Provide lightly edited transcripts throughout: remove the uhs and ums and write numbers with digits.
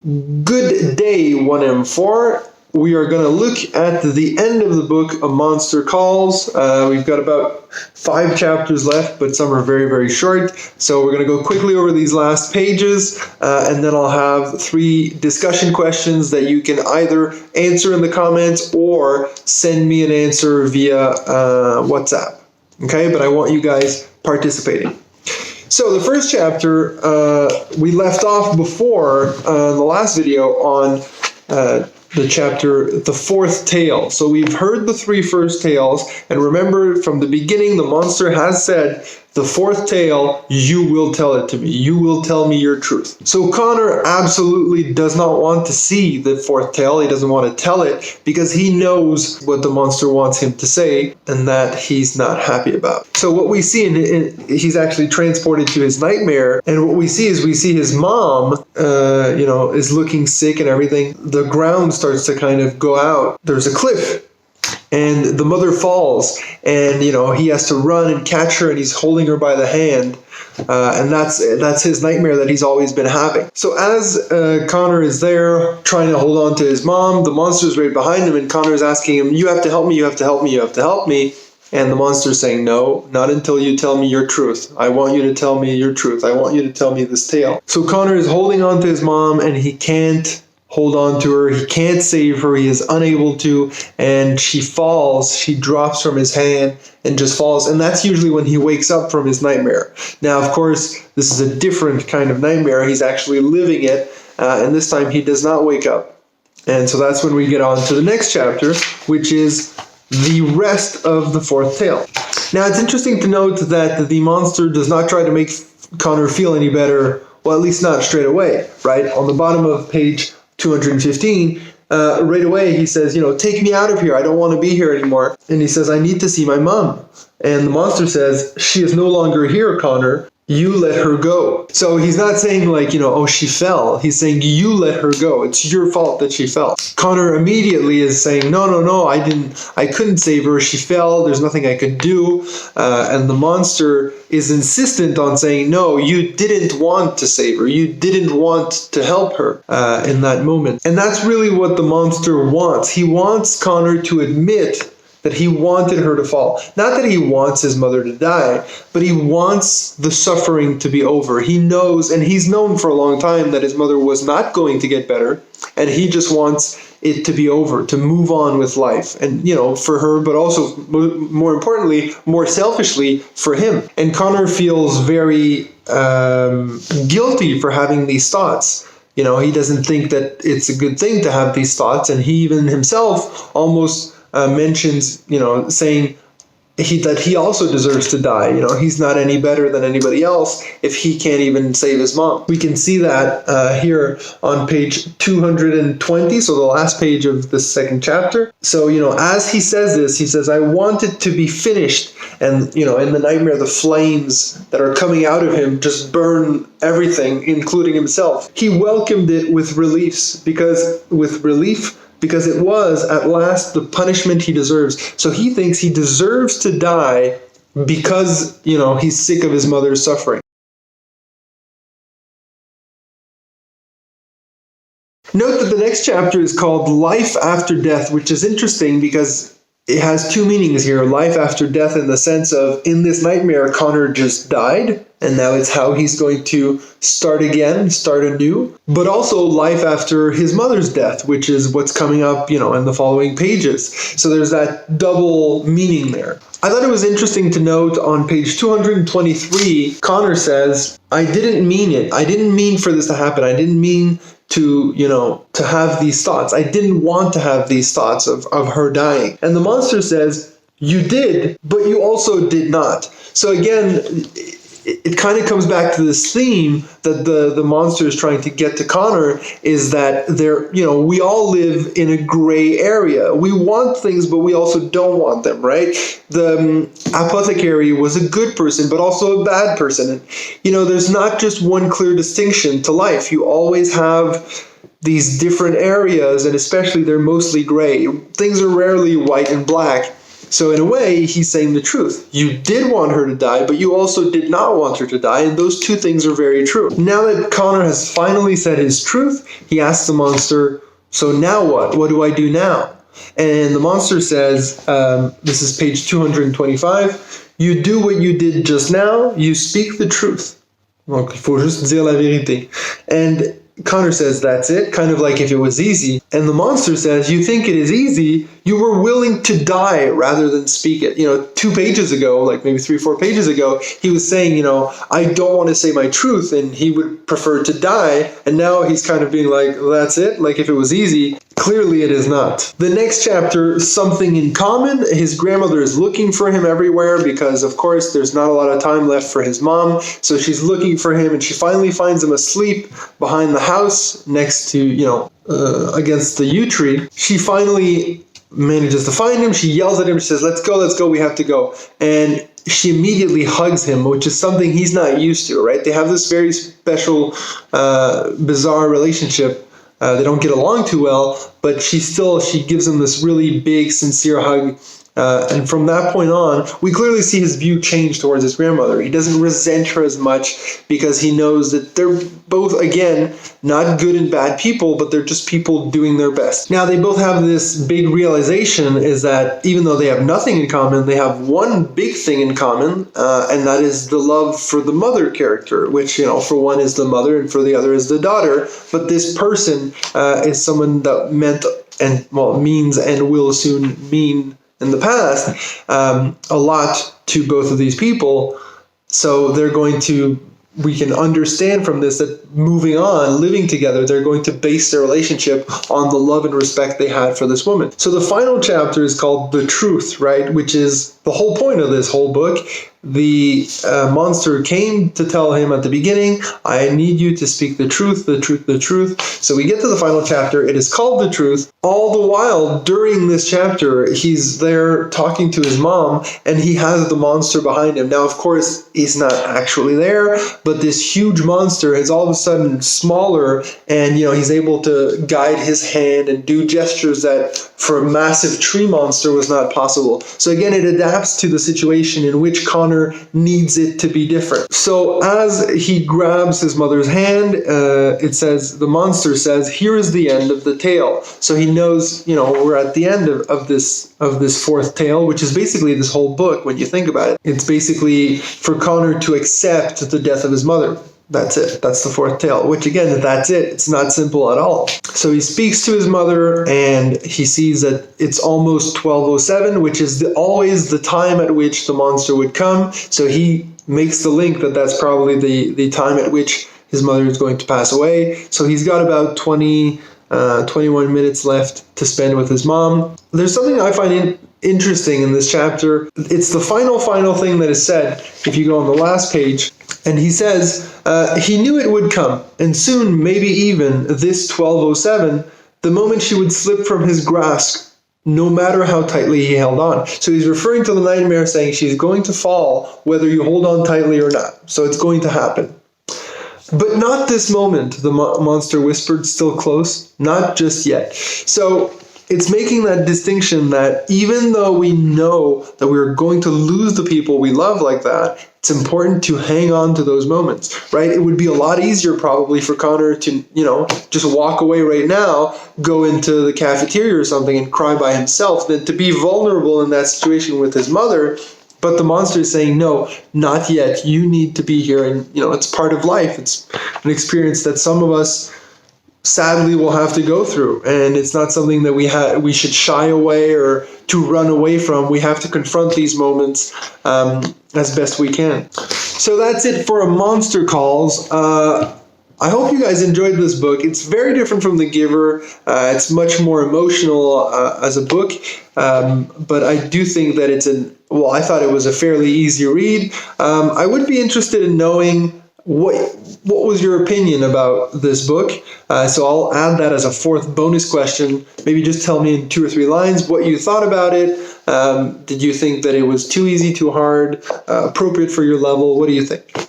Good day, 1M4. We are going to look at the end of the book, A Monster Calls. We've got about 5 chapters left, but some are very, very short. So we're going to go quickly over these last pages, and then I'll have 3 discussion questions that you can either answer in the comments or send me an answer via WhatsApp. Okay, but I want you guys participating. So the first chapter, we left off before the last video on the chapter, the 4th tale. So we've heard the 3 first tales, and remember from the beginning, the monster has said, the 4th tale, you will tell it to me. You will tell me your truth. So Conor absolutely does not want to see the 4th tale. He doesn't want to tell it because he knows what the monster wants him to say and that he's not happy about. So what we see, he's actually transported to his nightmare, and what we see is his mom, is looking sick and everything. The ground starts to kind of go out. There's a cliff. And the mother falls, and he has to run and catch her, and he's holding her by the hand, and that's his nightmare that he's always been having. So as Conor is there trying to hold on to his mom, the monster's right behind him, and Conor is asking him, "You have to help me. You have to help me. You have to help me." And the monster's saying, "No, not until you tell me your truth. I want you to tell me your truth. I want you to tell me this tale." So Conor is holding on to his mom, and he can't hold on to her. He can't save her. He is unable to, and she falls. She drops from his hand and just falls, and that's usually when he wakes up from his nightmare. Now, of course, this is a different kind of nightmare. He's actually living it, and this time he does not wake up. And so that's when we get on to the next chapter, which is the rest of the 4th tale. Now, it's interesting to note that the monster does not try to make Conor feel any better, well, at least not straight away, right? On the bottom of page 215, right away he says, "Take me out of here. I don't want to be here anymore." And he says, "I need to see my mom." And the monster says, "She is no longer here, Conor. You let her go." So he's not saying "Oh, she fell." He's saying, "You let her go. It's your fault that she fell." Conor immediately is saying, No, I couldn't save her. She fell. There's nothing I could do." And the monster is insistent on saying, "No, you didn't want to save her. You didn't want to help her in that moment." And that's really what the monster wants. He wants Conor to admit that he wanted her to fall. Not that he wants his mother to die, but he wants the suffering to be over. He knows, and he's known for a long time, that his mother was not going to get better, and he just wants it to be over, to move on with life. And, for her, but also, more importantly, more selfishly, for him. And Conor feels very guilty for having these thoughts. He doesn't think that it's a good thing to have these thoughts, and he even himself almost mentions, saying that he also deserves to die. He's not any better than anybody else if he can't even save his mom. We can see that here on page 220, so the last page of the 2nd chapter. So, as he says this, he says, "I want it to be finished." And, in the nightmare, the flames that are coming out of him just burn everything, including himself. He welcomed it with relief because it was, at last, the punishment he deserves. So he thinks he deserves to die because, he's sick of his mother's suffering. Note that the next chapter is called Life After Death, which is interesting because it has 2 meanings here. Life after death in the sense of, in this nightmare, Conor just died, and now it's how he's going to start again, start anew. But also life after his mother's death, which is what's coming up, in the following pages. So there's that double meaning there. I thought it was interesting to note on page 223, Conor says, "I didn't mean it. I didn't mean for this to happen. I didn't mean to have these thoughts. I didn't want to have these thoughts of her dying." And the monster says, "You did, but you also did not." So again, it kind of comes back to this theme that the monster is trying to get to Conor, is that we all live in a gray area. We want things, but we also don't want them, right? The apothecary was a good person, but also a bad person. And, there's not just one clear distinction to life. You always have these different areas, and especially they're mostly gray. Things are rarely white and black. So in a way, he's saying the truth. You did want her to die, but you also did not want her to die, and those two things are very true. Now that Conor has finally said his truth, he asks the monster, so now what? What do I do now? And the monster says, this is page 225, you do what you did just now, you speak the truth. Donc, il faut juste dire la vérité. And Conor says, that's it, kind of like if it was easy. And the monster says, you think it is easy, you were willing to die rather than speak it. 2 pages ago, like maybe 3-4 pages ago, he was saying, I don't want to say my truth, and he would prefer to die. And now he's kind of being like, that's it, like if it was easy. Clearly it is not. The next chapter, something in common. His grandmother is looking for him everywhere because, of course, there's not a lot of time left for his mom. So she's looking for him, and she finally finds him asleep behind the house next to, against the yew tree. She finally manages to find him. She yells at him. She says, let's go, we have to go. And she immediately hugs him, which is something he's not used to, right? They have this very special, bizarre relationship. They don't get along too well, but she gives him this really big, sincere hug. And from that point on, we clearly see his view change towards his grandmother. He doesn't resent her as much because he knows that they're both, again, not good and bad people, but they're just people doing their best. Now, they both have this big realization is that even though they have nothing in common, they have one big thing in common, and that is the love for the mother character, which, for one is the mother and for the other is the daughter. But this person is someone that means and will soon mean in the past a lot to both of these people. So we can understand from this that moving on, living together, they're going to base their relationship on the love and respect they had for this woman. So the final chapter is called The Truth, right? Which is the whole point of this whole book. The monster came to tell him at the beginning, I need you to speak the truth, the truth, the truth. So we get to the final chapter. It is called The Truth. All the while, during this chapter, he's there talking to his mom, and he has the monster behind him. Now, of course, he's not actually there, but this huge monster is all of a sudden smaller, and he's able to guide his hand and do gestures that for a massive tree monster was not possible. So again, it adapts to the situation in which Conor needs it to be different. So as he grabs his mother's hand, the monster says, here is the end of the tale. So he knows, we're at the end of this fourth tale, which is basically this whole book when you think about it. It's basically for Conor to accept the death of his mother. That's it. That's the fourth tale, which again, that's it. It's not simple at all. So he speaks to his mother and he sees that it's almost 12:07, which is always the time at which the monster would come. So he makes the link that that's probably the time at which his mother is going to pass away. So he's got about 21 minutes left to spend with his mom. There's something I find interesting in this chapter. It's the final thing that is said if you go on the last page. And he says, he knew it would come, and soon, maybe even this 12:07, the moment she would slip from his grasp, no matter how tightly he held on. So he's referring to the nightmare, saying she's going to fall whether you hold on tightly or not. So it's going to happen. But not this moment, the monster whispered, still close. Not just yet. So it's making that distinction that even though we know that we're going to lose the people we love like that, it's important to hang on to those moments, right? It would be a lot easier probably for Conor to, just walk away right now, go into the cafeteria or something and cry by himself than to be vulnerable in that situation with his mother. But the monster is saying, no, not yet. You need to be here. And, it's part of life. It's an experience that some of us sadly will have to go through, and it's not something that we should shy away or to run away from. We have to confront these moments as best we can. So that's it for A Monster Calls. I hope you guys enjoyed this book. It's very different from The Giver. It's much more emotional as a book, but I do think that I thought it was a fairly easy read. I would be interested in knowing what was your opinion about this book? So I'll add that as a fourth bonus question. Maybe just tell me in 2 or 3 lines what you thought about it. Did you think that it was too easy, too hard, appropriate for your level? What do you think?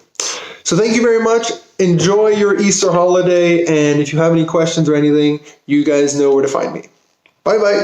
So thank you very much. Enjoy your Easter holiday. And if you have any questions or anything, you guys know where to find me. Bye-bye.